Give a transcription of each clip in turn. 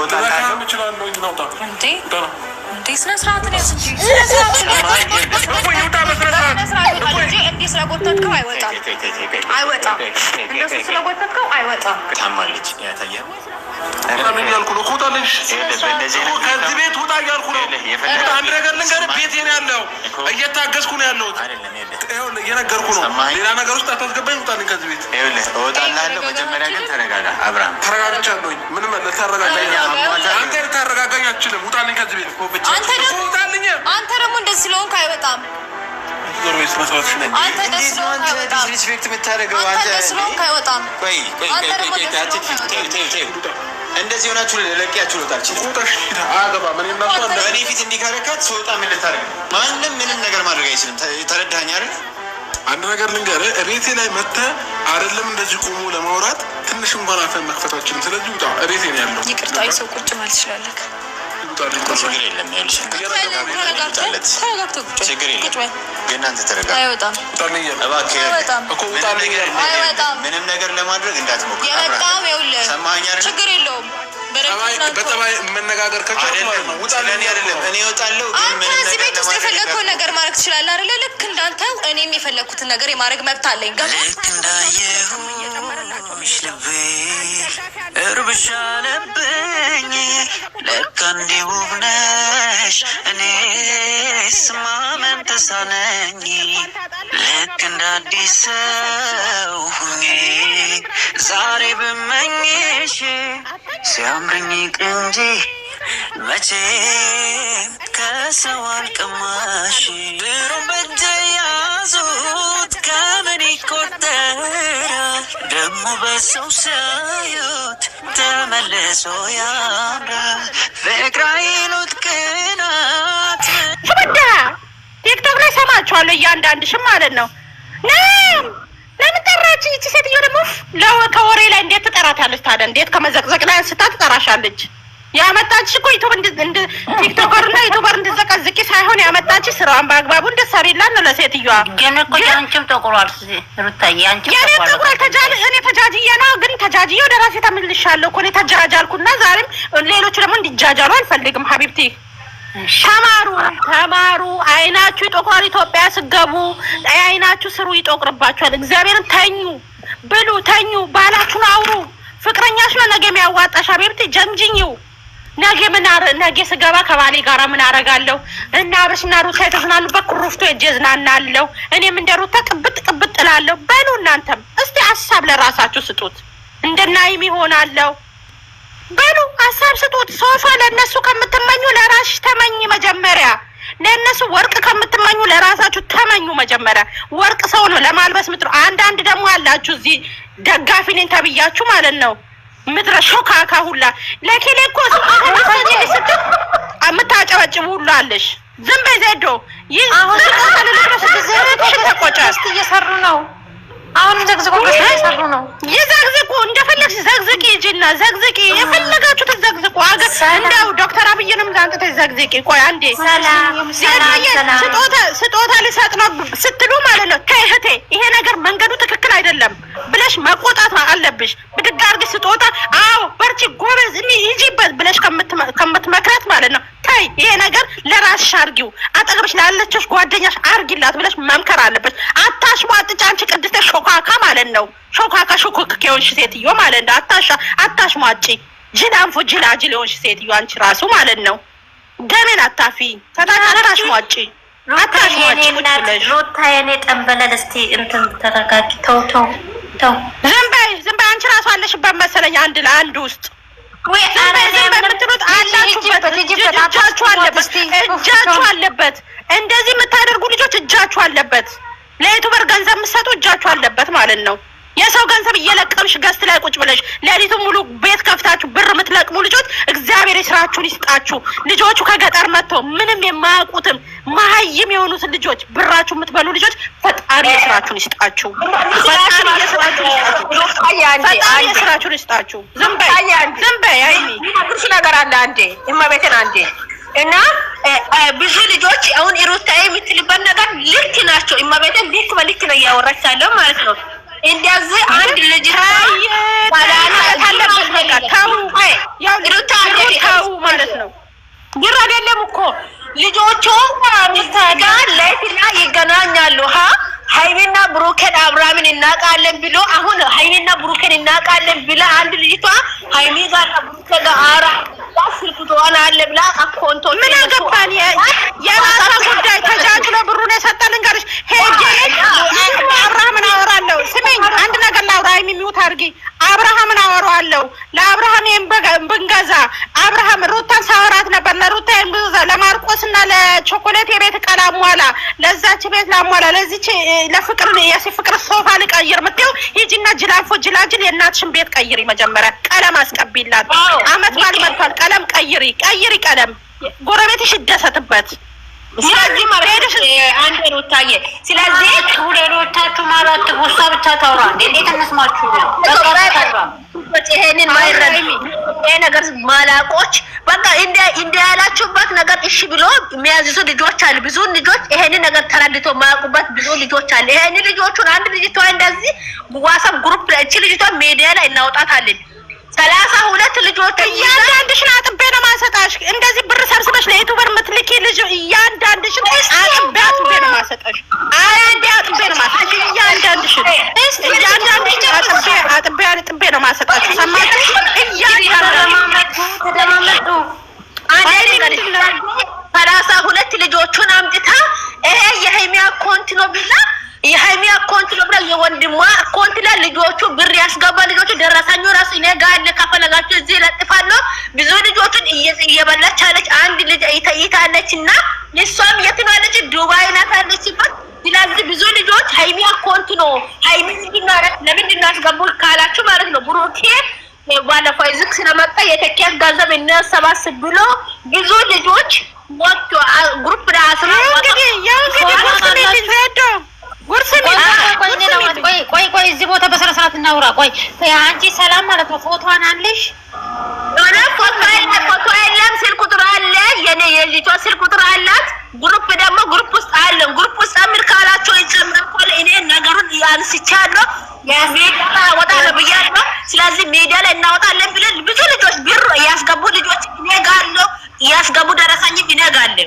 ወጣላችሁ እችላለሁ ይናውጣ እንዴ እንዴ ስነ ስርዓት ነው እንጂ ስነ ስርዓት ነው ወይ ይውጣ በስነ ስርዓት እንጂ ስለጎተትከው አይወጣም እንደሱ ስለጎተትከው አይወጣም ታማለች ያታየው ምን ያልኩ ነው ቆጣለሽ ከዚህ ቤት ውጣ ያልኩ ነው አንድ ነገር ልንገርህ ቤቴ ነው ያለው እየታገስኩ ነው ያለው አይደለም እየነገርኩ ነው ሌላ ነገር ውስጥ አታስገባኝ ውጣልኝ ከዚህ ቤት ይኸውልህ እወጣልሃለሁ መጀመሪያ ግን ተረጋጋ አብርሃም ተረጋግቻለሁኝ ምንም ልታረጋጋኝ አንተ ልታረጋጋኝ አትችልም ውጣልኝ ከዚህ ቤት አንተ ደግሞ እንደዚህ ስለሆንክ አይወጣም ዞርቤስ መስዋዕትሽ ነኝ አንተ ደስ ስለሆንክ አይወጣም ሪስፔክት የምታደርገው አንተ ደስ ስለሆንክ አይወጣም ቆይ እንደዚህ ሆናችሁ ለቂያችሁ ልወጣልች ቁጣሽ አገባ ምን እናሱ እኔ ፊት እንዲካረካት ስወጣ ምን ልታደርግ ማንም ምንም ነገር ማድረግ አይችልም ተረዳኸኝ አይደል አንድ ነገር ልንገርህ እቤቴ ላይ መተህ አይደለም እንደዚህ ቆሞ ለማውራት ትንሽ እንኳን አፈን መክፈታችንም ስለዚህ ውጣ እቤቴ ነው ያለው ይቅርታ ይሰው ቁጭ ማለት ይችላልክ ችግር የለም ይኸውልሽ ችግር የለም ግን አንተ ተረጋጋ አይወጣም እባክህ እኮ ውጣልኝ ምንም ነገር ለማድረግ እንዳትሞክር የመጣው ይኸውልህ ሰማኸኝ አይደል ችግር የለውም በጠባይ መነጋገር ከቻልኩ ማለት ነው ውጣልኝ አይደለም እኔ እወጣለሁ አንተ እዚህ ቤት ውስጥ የፈለግከውን ነገር ማድረግ ትችላለህ አይደለ ልክ እንዳንተ እኔም የፈለግኩትን ነገር የማድረግ መብት አለኝ ልክ እንዳየሁሽ ልቤ እርብሻ አለብኝ ለካ እንዲህ ውብ ነሽ እኔስ ማመን ተሳነኝ ልክ እንደ አዲስ ሰው ሁኜ ዛሬ ብመኝሽ ሲያምረኝ ቅንጂ መቼም ከሰው አልቀማሽ ድሮም በእጄ ያዙት ከምን ይቆጠራል ደግሞ በሰው ሲያዩት ተመልሶ ያምራል ፍቅር አይሉት ቅናት ሽብዳ ቲክቶክ ላይ ሰማችኋለሁ እያንዳንድሽም ማለት ነው ለምን ጠራች ይቺ ሴትዮ ደግሞ ከወሬ ላይ እንዴት ትጠራታለች ታዲያ እንዴት ከመዘቅዘቅ ላይ አንስታ ትጠራሻለች ያመጣች እኮ ቲክቶከርና ዩቲዩበር እንድዘቀዝቂ ሳይሆን ያመጣች ስራዋን በአግባቡ እንድትሰሪላት ነው ለሴትዮዋ ግን እኮ ያንቺም ጠቁሯል ሩታዬ ያንቺም ጠቁሯል እኔ ተጃጅዬ ነው ግን ተጃጅዬ ወደ ራሴ ተመልሻለሁ እኮ እኔ ተጃጃልኩና ዛሬም ሌሎቹ ደግሞ እንዲጃጃሉ አልፈልግም ሀቢብቲ ተማሩ አይናችሁ ይጦቅራል ኢትዮጵያ ስገቡ አይናችሁ ስሩ ይጦቅርባችኋል እግዚአብሔርን ተኙ ብሉ ተኙ ባላችሁን አውሩ ፍቅረኛሽ ነው ነገ የሚያዋጣሽ ሀቢብቲ ጀምጅኝው ነገ ስገባ ከባሌ ጋራ ምን አረጋለሁ እና አብርሽና ሩታ የተዝናኑበት ኩሩፍቶ እጀዝናናለሁ እኔም እንደ ሩታ ቅብጥ እላለሁ በሉ እናንተም እስቲ ሀሳብ ለራሳችሁ ስጡት እንደናይም ይሆናለሁ በሉ ሀሳብ ስጡት ሶፋ ለነሱ ከምትመኙ ለራስሽ ተመኝ መጀመሪያ ለነሱ ወርቅ ከምትመኙ ለራሳችሁ ተመኙ መጀመሪያ ወርቅ ሰው ነው ለማልበስ ምትሩ አንዳንድ ደግሞ አላችሁ እዚህ ደጋፊ ነኝ ተብያችሁ ማለት ነው ምድረ ሾካካ ሁላ ለኬሌ እኮ ስትል አምታጨበጭቡ ሁሉ አለሽ ዝም በይ ዘዶ ይህ አሁን እየሰሩ ነው አሁን ዘግዝቆ እየሰሩ ነው ይዘግዝቁ እንደፈለግሽ ዘግዝቂ ሂጂና ዘግዝቂ የፈለጋችሁትን ዘግዝቁ እንደው ዶክተር አብይንም ዛንተ ዘግዝቂ ቆይ አንዴ ስጦታ ልሰጥ ነው ስትሉ ማለት ነው ከእህቴ ይሄ ነገር መንገዱ ትክክል አይደለም ብለሽ መቆጣት አለብሽ ብድግ አድርገሽ ስጦታ አዎ በርቺ ጎበዝ እኔ ሂጂበት ብለሽ ከምትመክራት ማለት ነው ታይ ይሄ ነገር ለራስሽ አርጊው አጠገብሽ ላለችሽ ጓደኛሽ አርጊላት ብለሽ መምከር አለብሽ አታሽሟጥጭ አንቺ ቅድስተ ሾካካ ማለት ነው ሾካካ ሾኮክኬውንሽ ሴትዮ ማለት ነው አታሽሟጭ ጅላንፎ ጅላጅል የሆንሽ ሴትዮ አንቺ ራሱ ማለት ነው ደሜን አታፊ አታሽሟጭ ሩታ የኔ ጠንበለል እስቲ እንትን ተረጋጊ ተው ዝም በይ አንቺ ራሱ አለሽበት መሰለኝ አንድ ለአንድ ውስጥ ወይ በምትሉት አላችሁበት እጃችሁ አለበት እንደዚህ የምታደርጉ ልጆች እጃችሁ አለበት ለዩቲዩበር ገንዘብ የምትሰጡ እጃችሁ አለበት ማለት ነው የሰው ገንዘብ እየለቀምሽ ገስት ላይ ቁጭ ብለሽ ለሊቱን ሙሉ ቤት ከፍታችሁ ብር የምትለቅሙ ልጆች እግዚአብሔር የስራችሁን ይስጣችሁ ልጆቹ ከገጠር መጥተው ምንም የማያውቁትም መሀይም የሆኑትን ልጆች ብራችሁ የምትበሉ ልጆች ፈጣሪ የስራችሁን ይስጣችሁ ፈጣሪ የስራችሁን ይስጣችሁ ዝም በይ አይኒ ትንሽ ነገር አለ አንዴ እማቤቴን አንዴ እና ብዙ ልጆች አሁን ሩታዬ የምትልበት ነገር ልክ ናቸው እማቤቴን ልክ በልክ ነው እያወራች ያለው ማለት ነው እንደዚህ አንድ ልጅ ባላና ካለበት በቃ ታው ያው ሩታ ታው ማለት ነው። ግር አይደለም እኮ ልጆቹ ጋር ላይፍና ይገናኛሉ። ሀይሚና ብሩኬን አብርሃምን እናውቃለን ብሎ አሁን ሀይሚና ብሩኬን እናውቃለን ብላ አንድ ልጅቷ ሀይሚ ጋር ብሩኬ ጋር አራ ስልክ ትሆናለ ብላ አኮንቶ ምን አገባን? የራሷ ጉዳይ። ተጃጅሎ ብሩን የሰጠልን ጋርሽ ሄጄ አብርሃምን አወራለሁ። ስሜኝ አንድ ነገር ላውራ። ሀይሚ የሚውት አድርጊ። አብርሃምን አወራዋለሁ። ለአብርሃም ብንገዛ አብርሃም ሩታን ሳወራት ነበር። ለሩታ ብንገዛ ለማርቆስና ለቾኮሌት የቤት ዕቃ ላሟላ፣ ለዛች ቤት ላሟላ፣ ለዚች ለፍቅር የፍቅር ሶፋ ልቀይር ምትው ሂጂና ጅላንፎ ጅላጅል የእናትሽን ቤት ቀይሪ። መጀመሪያ ቀለም አስቀቢላት። አመት ባል መጥቷል። ቀለም ቀይሪ ቀለም ጎረቤትሽ ይደሰትበት። ስለዚህ ማለት አንድ ሩታዬ፣ ስለዚህ ሁለታችሁ ማለት ወሳ ብቻ ታውራ እንዴት እንስማችሁ ነው? ይሄንን ማይረድ ይሄ ነገር ማላቆች በቃ እንደ ያላችሁበት ነገር እሺ ብሎ የሚያዝዙ ልጆች አሉ። ብዙ ልጆች ይሄንን ነገር ተረድቶ ማያውቁበት ብዙ ልጆች አሉ። ይሄንን ልጆቹን አንድ ልጅቷ እንደዚህ ዋትስአፕ ግሩፕ ላይ እቺ ልጅቷ ሚዲያ ላይ እናውጣታለን። 32 ልጆች እያንዳንድሽን አጥቤ ነው ማሰጣሽ። እንደዚህ ብር ሰብስበሽ ለዩቲዩበር የምትልኪ ልጅ እያንዳንድሽን አጥቤ ነው ማሰጣሽ። አጥቤ ነው ማሰጣሽ። እያንዳንድሽን አጥቤ ነው ማሰጣሽ። ሰማሽ? ተደማመጡ 32 ልጆቹን አምጥታ ይሄ የሀይሚ አካውንት ነው ብላ የሀይሚ አካውንት ነው ብላ የወንድሟ አካውንት ላይ ልጆቹ ብር ያስገባ ልጆቹ ደረሰኙ ራሱ እኔ ጋር አለ። ከፈለጋችሁ እዚህ ለጥፋለሁ። ብዙ ልጆቹን እየበላች አለች። አንድ ልጅ ይታለችና እሷም የት ነው አለች? ዱባይ ናት አለችበት። ስለዚህ ብዙ ልጆች ሀይሚ አካውንት ነው ሀይሚ ለምንድን ነው ያስገቡት ካላችሁ ማለት ነው ብሩኬ ባለፈው ዝክ ስለመጣ የተኪያት ገንዘብ እናሰባስብ ብሎ ብዙ ልጆች ወጥቶ ግሩፕ ላይ አስራ ቆይ እዚህ ቦታ በስነ ስርዓት እናውራ። ቆይ አንቺ ሰላም ማለት ነው። ፎቶዋን አለሽ? ፎቶ የለም፣ ስልክ ቁጥር አለ። የኔ የልጅቷ ስልክ ቁጥር አላት። ግሩፕ ደግሞ ግሩፕ ውስጥ አለን። ግሩፕ ውስጥ አምር ካላቸው ይጨምራል። እኔ ነገሩን ያንስቻለሁ ሜዲያ ወጣ ነው ብያለሁ። ስለዚህ ሜዲያ ላይ እናወጣለን ብለን ብዙ ልጆች ብር ያስገቡ ልጆች እኔ ጋር አለው። ያስገቡ ደረሰኝ እኔ ጋር አለ።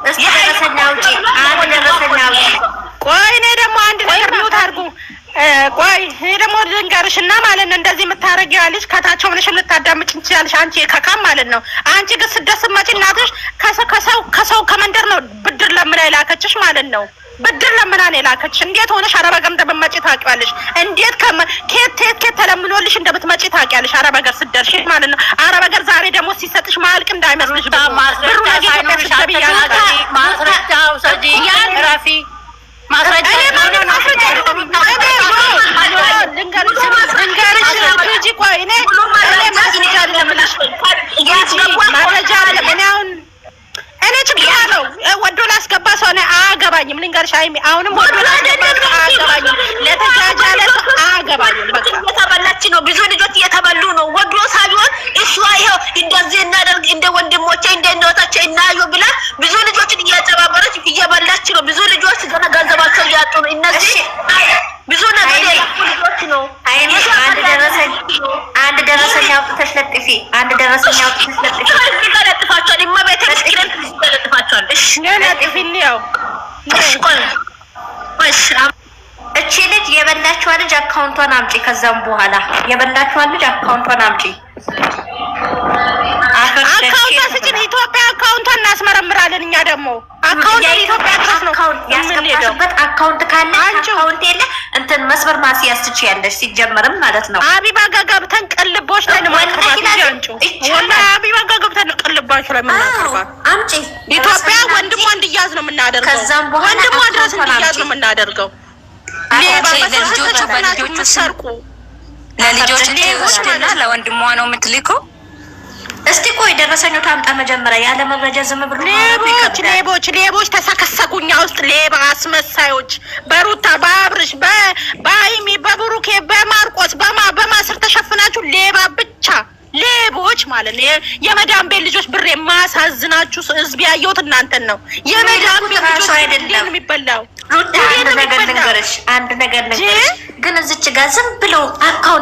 እስኪ ደረሰኝ አውጪ፣ አንድ ደረሰኝ አውጪ። ቆይ እኔ ደግሞ አንድ ነገር ነው ታርጉ። ቆይ እኔ ደግሞ ልንገርሽና ማለት ነው እንደዚህ የምታረጊው ያለሽ ከታች ሆነሽ ልታዳምጪ ትችያለሽ። አንቺ ከካም ማለት ነው። አንቺ ግን ስደት ስትመጪ እናትሽ ከሰው ከመንደር ነው ብድር ለምና የላከችሽ ማለት ነው። ብድር ለምና ነው የላከችሽ። እንዴት ሆነሽ አረብ ሀገር እንደምትመጪ ታውቂዋለሽ። እንዴት ከኬት ተለምኖልሽ እንደምትመጪ ታውቂያለሽ። አረብ ሀገር ስትደርሺ ማለት ነው። አረብ ሀገር ዛሬ ደግሞ ሲሰጥሽ ማልቅ እንዳይመስልሽ። ብሩ ማስረጃው ሰጂ ያራፊ ማስረጃ እኔ ችግር አለው ወዶ ላስገባ ሰው ነው አያገባኝም። ልንገርሽ ሀይሚ አሁንም ወዶ ላስገባ ሰው አያገባኝም። ለተጃጃለ ሰው አያገባኝም። በቃ እየተበላች ነው። ብዙ ልጆች እየተበሉ ነው። ወዶ ሳይሆን እሷ ይኸው እንደዚህ እናደርግ እንደ ወንድሞቼ እንደ እናቶቼ እናዩ ብላ ብዙ ልጆችን እያጨባበረች እየበላች ነው። ብዙ ልጆች ገና ገንዘባቸው እያጡ ነው። እነዚህ ብዙ ነገር ልጆች ነው። ሀይሚ አንድ ደረሰኝ አውጥተሽ ለጥፊ። አንድ ደረሰኝ አውጥተሽ ለጥፊ። ለጥፋቸዋል ኢማቤቴ ስክሪን ለጥፋቸዋል። እሺ ለጥፊልኝ ያው እቺ ልጅ የበላችዋ ልጅ አካውንቷን አምጪ። ከዛም በኋላ የበላችዋ ልጅ አካውንቷን አምጪ። አካውንቷን ስጪን። ኢትዮጵያ አካውንቷን እናስመረምራለን። እኛ ደግሞ አካውንት ኢትዮጵያ ድረስ ነው ያስገባሽበት። አካውንት ካለ አካውንት የለ እንትን መስበር ማስያዝ ትችያለሽ። ሲጀመርም ማለት ነው አቢባ ጋር ገብተን ቅልቦች ላይ ማቅረባት ያንጩ ወላ አቢባ ጋር ገብተን ቅልባችሁ ላይ ማቅረባት አምጪ። ኢትዮጵያ ወንድሟ እንዲያዝ ነው የምናደርገው። ከዛም በኋላ ወንድሟ ድረስ እንዲያዝ ነው የምናደርገው። ለልጆችና ለወንድሟ ነው የምትልከው። እስቲ ቆይ ደረሰኙ ታምጣ መጀመሪያ። ያለ መረጃ ዝም ብሎ ሌቦች ተሰከሰኩኛ ውስጥ ሌባ አስመሳዮች፣ በሩታ በአብርሽ በሀይሚ በብሩኬ በማርቆስ በማስር ተሸፍናችሁ ሌባ ብቻ ሌቦች ማለት ነው። የመዳም ቤት ልጆች ብር የማያሳዝናችሁ ህዝብ ያየሁት እናንተን ነው። የመዳም ቤት ልጆች አይደለም የሚበላው። አንድ ነገር ልንገርሽ ግን እዚች ጋር ዝም ብለው አካውንት